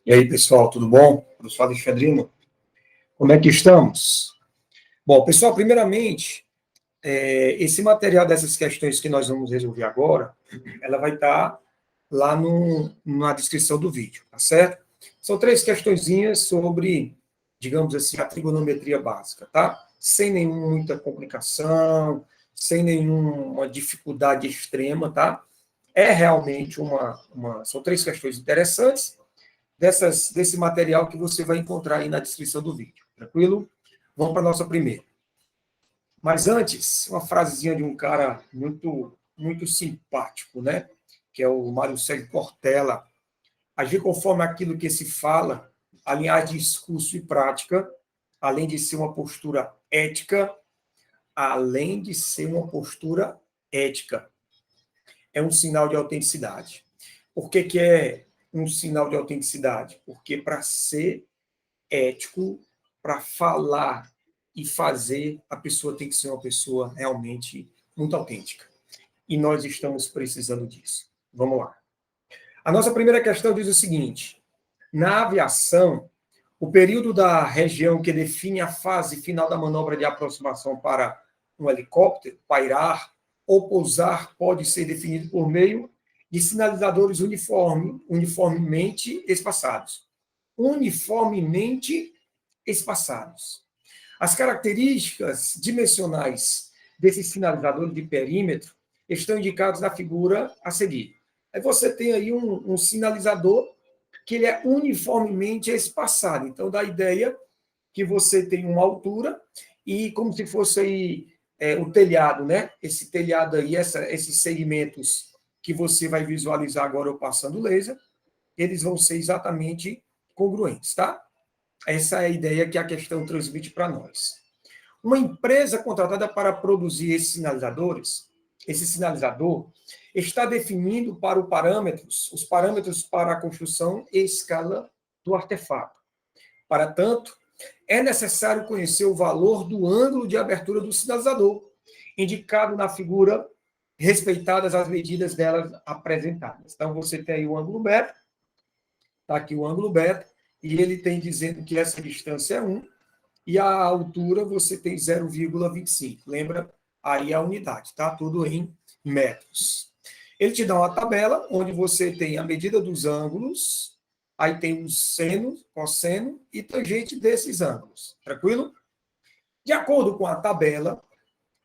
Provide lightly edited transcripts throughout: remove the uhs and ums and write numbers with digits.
E aí, pessoal, tudo bom? Professor Alexandrino, como é que estamos? Bom, pessoal, primeiramente, esse material dessas questões que nós vamos resolver agora, ela vai estar lá na descrição do vídeo, tá certo? São 3 questõezinhas sobre, digamos assim, a trigonometria básica, tá? Sem muita complicação, sem nenhuma dificuldade extrema, tá? É realmente são 3 questões interessantes, desse material que você vai encontrar aí na descrição do vídeo. Tranquilo? Vamos para a nossa primeira. Mas antes, uma frasezinha de um cara muito, muito simpático, né? Que é o Mário Sérgio Cortella. Agir conforme aquilo que se fala, alinhar discurso e prática, além de ser uma postura ética, além de ser uma postura ética. É um sinal de autenticidade. Por que é um sinal de autenticidade? Porque para ser ético, para falar e fazer, a pessoa tem que ser uma pessoa realmente muito autêntica. E nós estamos precisando disso. Vamos lá. A nossa primeira questão diz o seguinte: na aviação, o período da região que define a fase final da manobra de aproximação para um helicóptero pairar ou pousar pode ser definido por meio de sinalizadores uniformemente espaçados. Uniformemente espaçados. As características dimensionais desse sinalizador de perímetro estão indicadas na figura a seguir. Aí você tem aí um sinalizador que ele é uniformemente espaçado. Então, dá a ideia que você tem uma altura e como se fosse aí o telhado, né? Esse telhado aí, esses segmentos que você vai visualizar agora eu passando o laser, eles vão ser exatamente congruentes, tá? Essa é a ideia que a questão transmite para nós. Uma empresa contratada para produzir esses sinalizadores, esse sinalizador, está definindo os parâmetros para a construção e escala do artefato. Para tanto, é necessário conhecer o valor do ângulo de abertura do sinalizador, indicado na figura, respeitadas as medidas delas apresentadas. Então, você tem aí o ângulo beta, está aqui o ângulo beta, e ele tem dizendo que essa distância é 1, e a altura você tem 0,25. Lembra? Aí a unidade, tá? Tudo em metros. Ele te dá uma tabela onde você tem a medida dos ângulos, aí tem o seno, cosseno e tangente desses ângulos. Tranquilo? De acordo com a tabela,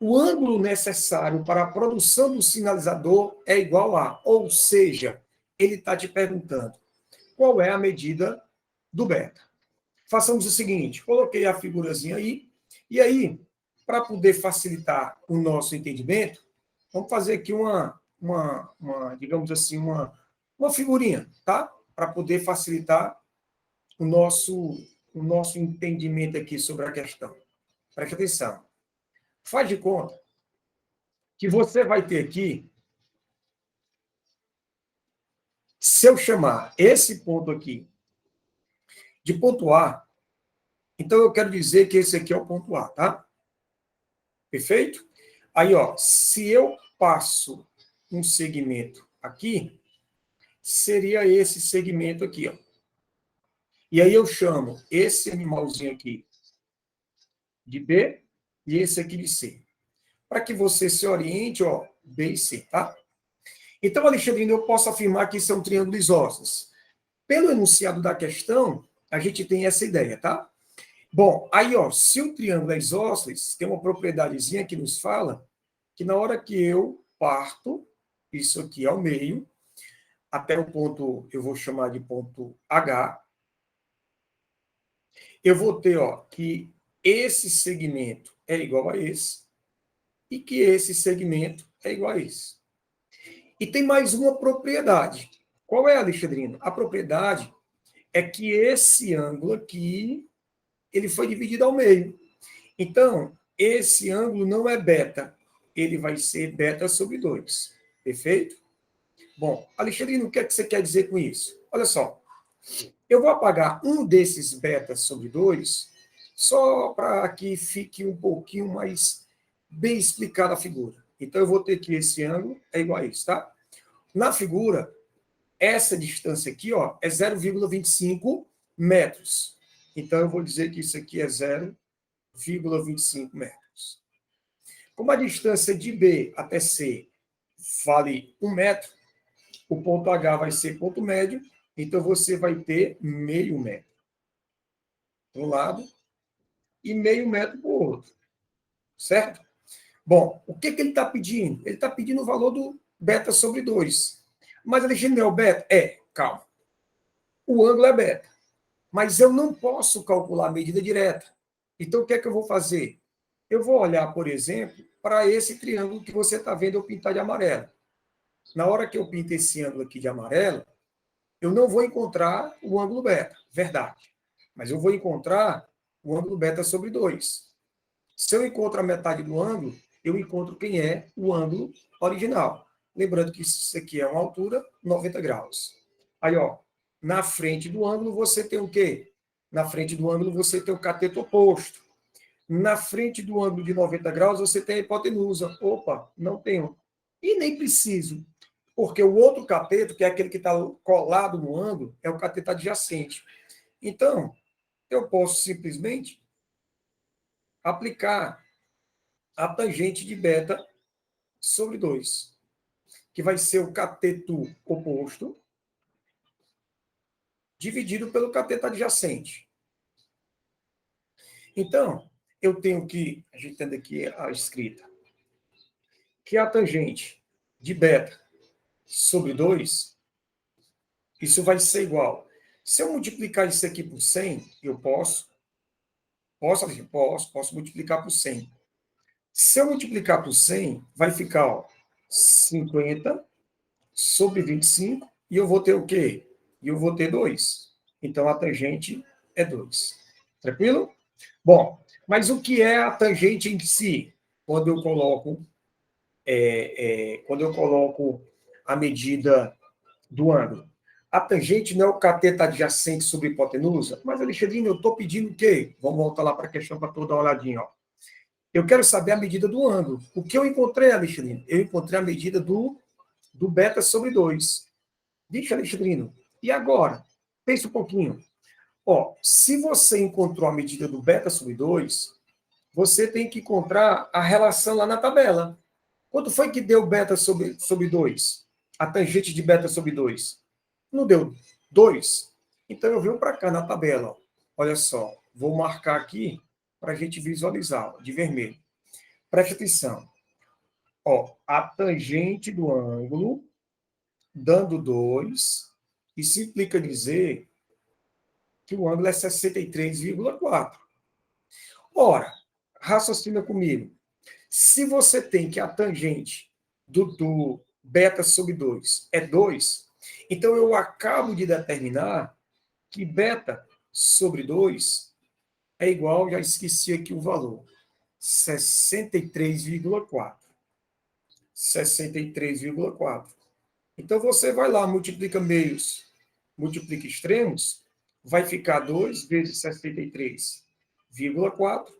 o ângulo necessário para a produção do sinalizador é igual a, ou seja, ele está te perguntando qual é a medida do beta. Façamos o seguinte, coloquei a figurazinha aí, e aí, para poder facilitar o nosso entendimento, vamos fazer aqui digamos assim, uma figurinha, tá? Para poder facilitar o nosso entendimento aqui sobre a questão. Preste atenção. Faz de conta que você vai ter aqui, se eu chamar esse ponto aqui de ponto A, então eu quero dizer que esse aqui é o ponto A, tá? Perfeito? Aí, ó, se eu passo um segmento aqui, seria esse segmento aqui, ó. E aí eu chamo esse animalzinho aqui de B e esse aqui de C. Para que você se oriente, ó, B e C, tá? Então, Alexandrino, eu posso afirmar que são triângulos isósceles. Pelo enunciado da questão, a gente tem essa ideia, tá? Bom, aí, ó, se o triângulo é isósceles, tem uma propriedadezinha que nos fala que na hora que eu parto, isso aqui ao meio, até o ponto, eu vou chamar de ponto H, eu vou ter, ó, que esse segmento é igual a esse e que esse segmento é igual a esse. E tem mais uma propriedade. Qual é, Alexandrino? A propriedade é que esse ângulo aqui, ele foi dividido ao meio. Então, esse ângulo não é beta, ele vai ser beta sobre 2. Perfeito? Bom, Alexandrino, o que é que você quer dizer com isso? Olha só, eu vou apagar um desses betas sobre 2, só para que fique um pouquinho mais bem explicada a figura. Então, eu vou ter que esse ângulo é igual a isso, tá? Na figura, essa distância aqui, ó, é 0,25 metros. Então, eu vou dizer que isso aqui é 0,25 metros. Como a distância de B até C vale 1 metro, o ponto H vai ser ponto médio, então você vai ter meio metro para um lado e meio metro para o outro. Certo? Bom, o que ele está pedindo? Ele está pedindo o valor do beta sobre 2. Mas, Alexandre, não é o beta? Calma. O ângulo é beta. Mas eu não posso calcular a medida direta. Então, o que é que eu vou fazer? Eu vou olhar, por exemplo, para esse triângulo que você está vendo eu pintar de amarelo. Na hora que eu pinto esse ângulo aqui de amarelo, eu não vou encontrar o ângulo beta, verdade. Mas eu vou encontrar o ângulo beta sobre 2. Se eu encontro a metade do ângulo, eu encontro quem é o ângulo original. Lembrando que isso aqui é uma altura 90 graus. Aí, ó, na frente do ângulo você tem o quê? Na frente do ângulo você tem o cateto oposto. Na frente do ângulo de 90 graus você tem a hipotenusa. Opa, não tenho. E nem preciso, porque o outro cateto, que é aquele que está colado no ângulo, é o cateto adjacente. Então, eu posso simplesmente aplicar a tangente de beta sobre 2, que vai ser o cateto oposto dividido pelo cateto adjacente. Então, eu tenho que, ajeitando aqui a escrita, que a tangente de beta sobre 2, isso vai ser igual. Se eu multiplicar isso aqui por 100, eu posso multiplicar por 100. Se eu multiplicar por 100, vai ficar, ó, 50 sobre 25, e eu vou ter o quê? E eu vou ter 2. Então, a tangente é 2. Tranquilo? Bom, mas o que é a tangente em si? Quando eu coloco, a medida do ângulo. A tangente não é o cateto adjacente sobre a hipotenusa? Mas, Alexandrino, eu estou pedindo o quê? Vamos voltar lá para a questão para toda uma olhadinha. Ó. Eu quero saber a medida do ângulo. O que eu encontrei, Alexandrino? Eu encontrei a medida do beta sobre 2. Vixe, Alexandrino, e agora? Pensa um pouquinho. Ó, se você encontrou a medida do beta sobre 2, você tem que encontrar a relação lá na tabela. Quanto foi que deu beta sobre 2? A tangente de beta sobre 2? Não deu 2? Então eu venho para cá na tabela. Ó. Olha só, vou marcar aqui para a gente visualizar, ó, de vermelho. Preste atenção. Ó, a tangente do ângulo dando 2, isso implica dizer que o ângulo é 63,4. Ora, raciocina comigo. Se você tem que a tangente do beta sobre 2 é 2, então eu acabo de determinar que beta sobre 2 é igual, já esqueci aqui o valor, 63,4. 63,4. Então, você vai lá, multiplica meios, multiplica extremos, vai ficar 2 vezes 63,4.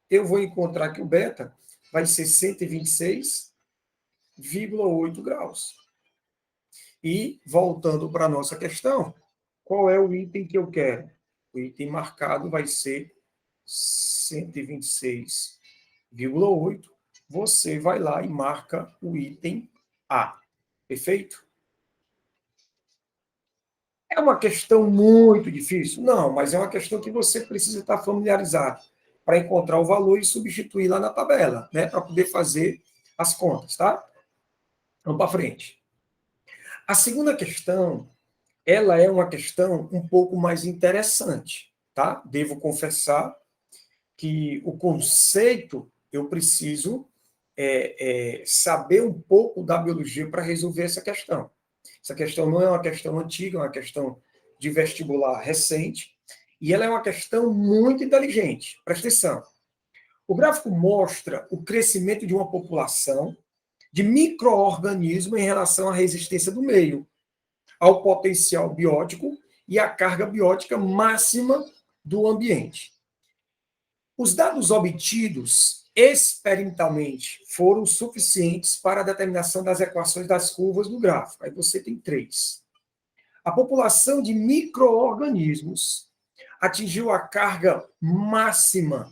Eu vou encontrar que o beta vai ser 126,8 graus. E, voltando para a nossa questão, qual é o item que eu quero? O item marcado vai ser 126,8. Você vai lá e marca o item A. Perfeito? É uma questão muito difícil? Não, mas é uma questão que você precisa estar familiarizado para encontrar o valor e substituir lá na tabela, né? Para poder fazer as contas, tá? Vamos para frente. A segunda questão, ela é uma questão um pouco mais interessante, tá? Devo confessar que o conceito eu preciso saber um pouco da biologia para resolver essa questão. Essa questão não é uma questão antiga, é uma questão de vestibular recente, e ela é uma questão muito inteligente. Presta atenção. O gráfico mostra o crescimento de uma população de micro-organismos em relação à resistência do meio, ao potencial biótico e à carga biótica máxima do ambiente. Os dados obtidos experimentalmente foram suficientes para a determinação das equações das curvas do gráfico. Aí você tem 3. A população de micro-organismos atingiu a carga máxima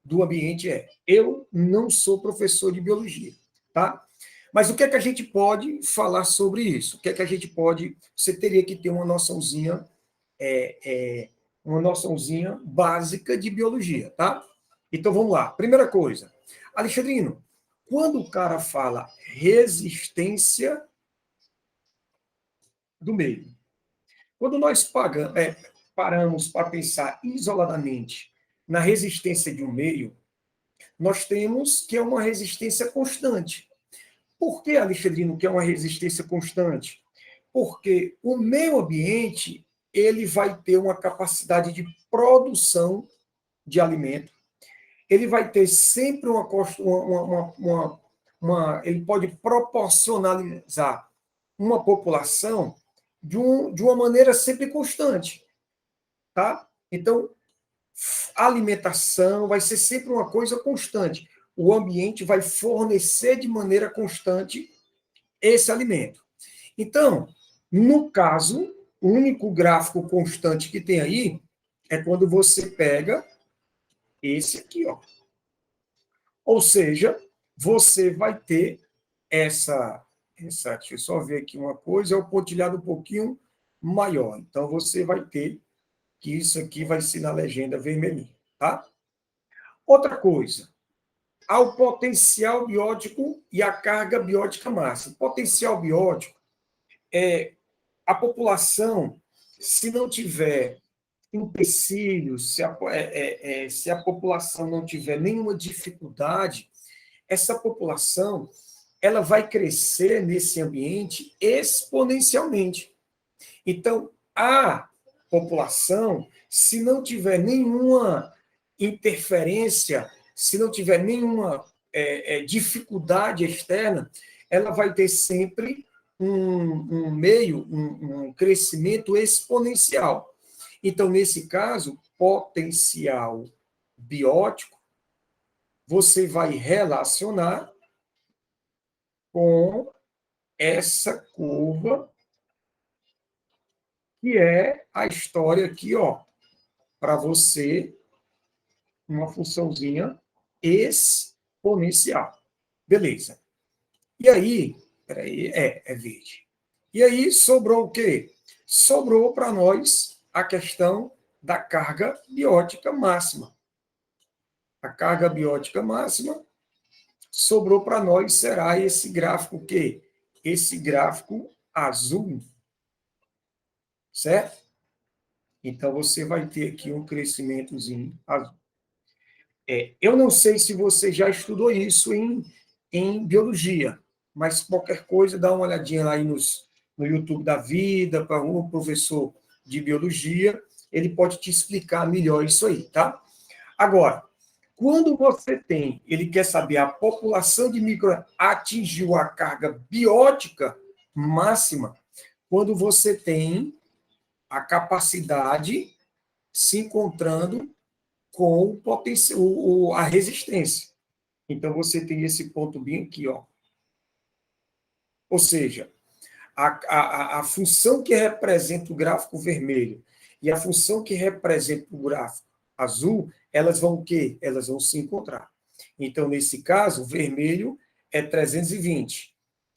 do ambiente. Eu não sou professor de biologia, tá? Mas o que é que a gente pode falar sobre isso? O que é que a gente pode... Você teria que ter uma noçãozinha, uma noçãozinha básica de biologia, tá? Então, vamos lá. Primeira coisa. Alexandrino, quando o cara fala resistência do meio, quando nós paramos para pensar isoladamente na resistência de um meio, nós temos que é uma resistência constante. Por que, Alexandrino, que é uma resistência constante? Porque o meio ambiente ele vai ter uma capacidade de produção de alimento, ele vai ter sempre ele pode proporcionalizar uma população de uma maneira sempre constante, tá? Então, a alimentação vai ser sempre uma coisa constante. O ambiente vai fornecer de maneira constante esse alimento. Então, no caso, o único gráfico constante que tem aí é quando você pega esse aqui, ó. Ou seja, você vai ter deixa eu só ver aqui uma coisa, é o pontilhado um pouquinho maior. Então, você vai ter que isso aqui vai ser na legenda vermelhinha, tá? Outra coisa, há o potencial biótico e a carga biótica máxima. Potencial biótico é a população, se não tiver empecilhos, se a população não tiver nenhuma dificuldade, essa população ela vai crescer nesse ambiente exponencialmente. Então, a população, se não tiver nenhuma interferência, se não tiver nenhuma dificuldade externa, ela vai ter sempre um crescimento exponencial. Então, nesse caso, potencial biótico, você vai relacionar com essa curva, que é a história aqui, ó, para você, uma funçãozinha exponencial. Beleza. E aí, peraí, é verde. E aí sobrou o quê? Sobrou para nós a questão da carga biótica máxima. A carga biótica máxima sobrou para nós será esse gráfico o quê? Esse gráfico azul, certo? Então, você vai ter aqui um crescimentozinho azul. Eu não sei se você já estudou isso em biologia, mas qualquer coisa, dá uma olhadinha lá aí no YouTube da vida, para um professor de biologia, ele pode te explicar melhor isso aí, tá? Agora, quando você tem, ele quer saber a população de micro atingiu a carga biótica máxima, quando você tem a capacidade se encontrando com o potencial, a resistência. Então, você tem esse ponto bem aqui, ó. Ou seja, a função que representa o gráfico vermelho e a função que representa o gráfico azul, elas vão o quê? Elas vão se encontrar. Então, nesse caso, o vermelho é 320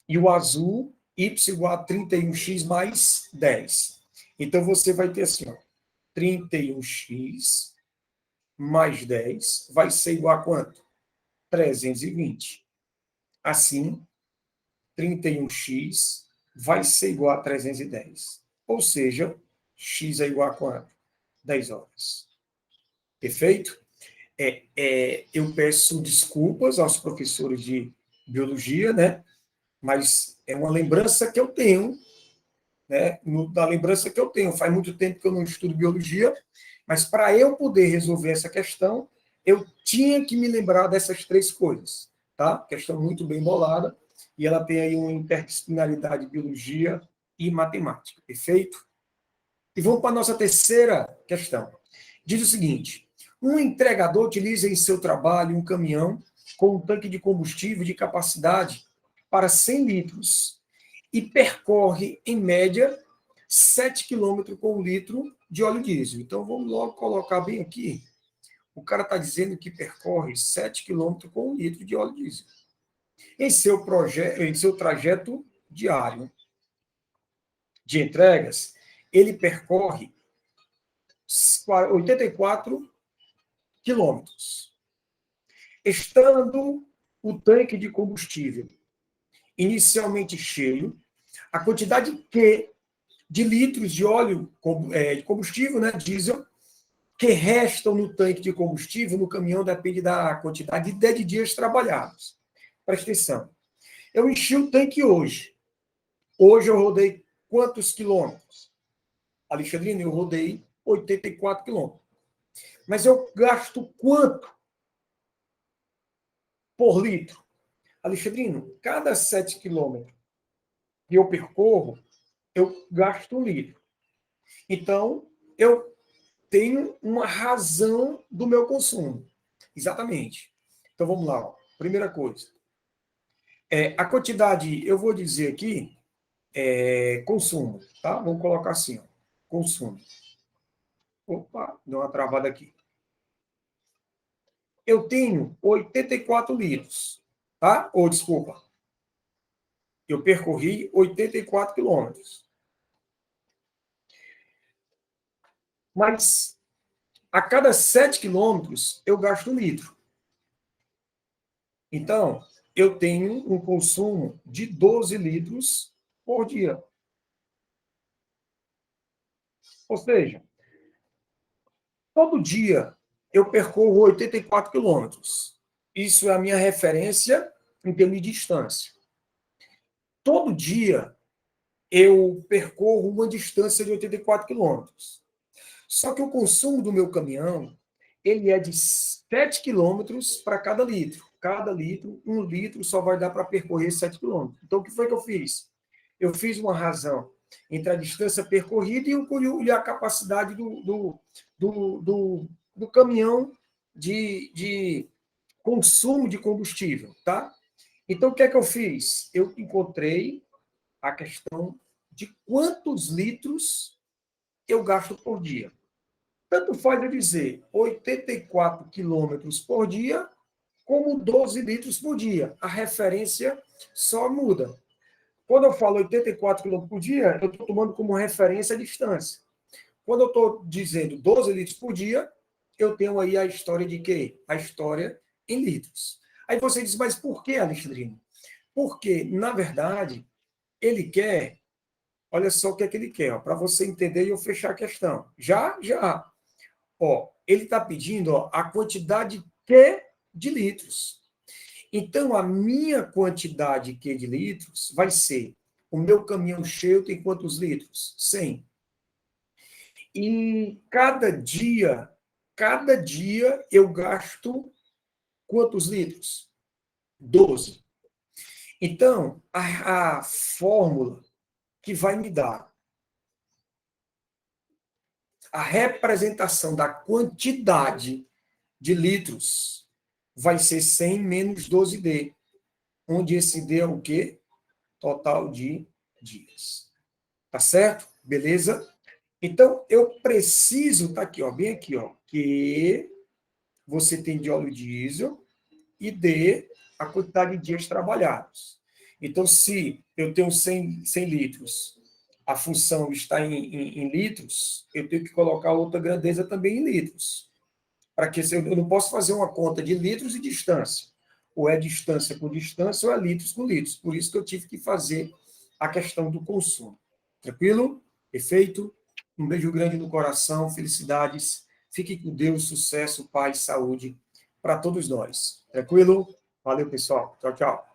e o azul, y igual a 31x mais 10. Então, você vai ter assim, ó, 31x mais 10 vai ser igual a quanto? 320. Assim, 31x vai ser igual a 310. Ou seja, x é igual a quanto? 10 horas. Perfeito? Eu peço desculpas aos professores de biologia, né? Mas é uma lembrança que eu tenho, né? Da lembrança que eu tenho. Faz muito tempo que eu não estudo biologia, mas para eu poder resolver essa questão, eu tinha que me lembrar dessas três coisas, tá? Questão muito bem bolada, e ela tem aí uma interdisciplinaridade de biologia e matemática, perfeito? E vamos para a nossa terceira questão. Diz o seguinte: um entregador utiliza em seu trabalho um caminhão com um tanque de combustível de capacidade para 100 litros e percorre, em média, 7 km com 1 litro de óleo diesel. Então, vamos logo colocar bem aqui. O cara está dizendo que percorre 7 km com 1 litro de óleo diesel. Em seu trajeto diário de entregas, ele percorre 84 quilômetros, estando o tanque de combustível inicialmente cheio, a quantidade Q de litros de óleo de combustível, né, diesel, que restam no tanque de combustível, no caminhão, depende da quantidade de dias trabalhados. Presta atenção. Eu enchi o tanque hoje. Hoje eu rodei quantos quilômetros? Alexandrino, eu rodei 84 quilômetros. Mas eu gasto quanto por litro? Alexandrino, cada 7 quilômetros que eu percorro, eu gasto 1 litro. Então, eu tenho uma razão do meu consumo. Exatamente. Então, vamos lá. Ó. Primeira coisa. A quantidade, eu vou dizer aqui, consumo. Tá? Vamos colocar assim. Ó, consumo. Opa, deu uma travada aqui. Eu tenho 84 litros. Tá? Ou, desculpa. Eu percorri 84 quilômetros. Mas a cada 7 quilômetros eu gasto 1 litro. Então, eu tenho um consumo de 12 litros por dia. Ou seja, todo dia eu percorro 84 quilômetros. Isso é a minha referência em termos de distância. Todo dia eu percorro uma distância de 84 quilômetros. Só que o consumo do meu caminhão, ele é de 7 quilômetros para cada litro. Cada litro, 1 litro só vai dar para percorrer 7 quilômetros. Então, o que foi que eu fiz? Eu fiz uma razão entre a distância percorrida e a capacidade do caminhão de consumo de combustível, tá? Então, o que é que eu fiz? Eu encontrei a questão de quantos litros eu gasto por dia. Tanto faz eu dizer 84 quilômetros por dia, como 12 litros por dia. A referência só muda. Quando eu falo 84 quilômetros por dia, eu estou tomando como referência a distância. Quando eu estou dizendo 12 litros por dia, eu tenho aí a história de quê? A história em litros. Aí você diz, mas por que, Alexandrino? Porque, na verdade, ele quer, olha só o que é que ele quer, para você entender e eu fechar a questão. Já. Ó, ele está pedindo a quantidade Q de litros. Então, a minha quantidade Q de litros vai ser, o meu caminhão cheio tem quantos litros? 100. E cada dia eu gasto quantos litros? 12. Então, a fórmula que vai me dar a representação da quantidade de litros vai ser 100 menos 12D, onde esse D é o quê? Total de dias. Tá certo? Beleza? Então, eu preciso, tá aqui, ó, bem aqui, ó, que você tem de óleo diesel e D, a quantidade de dias trabalhados. Então, se eu tenho 100 litros, a função está em litros, eu tenho que colocar outra grandeza também em litros. Para que eu não posso fazer uma conta de litros e distância. Ou é distância com distância, ou é litros com litros. Por isso que eu tive que fazer a questão do consumo. Tranquilo? Perfeito? Um beijo grande no coração, felicidades. Fique com Deus, sucesso, paz, saúde para todos nós. Tranquilo? Valeu, pessoal. Tchau, tchau.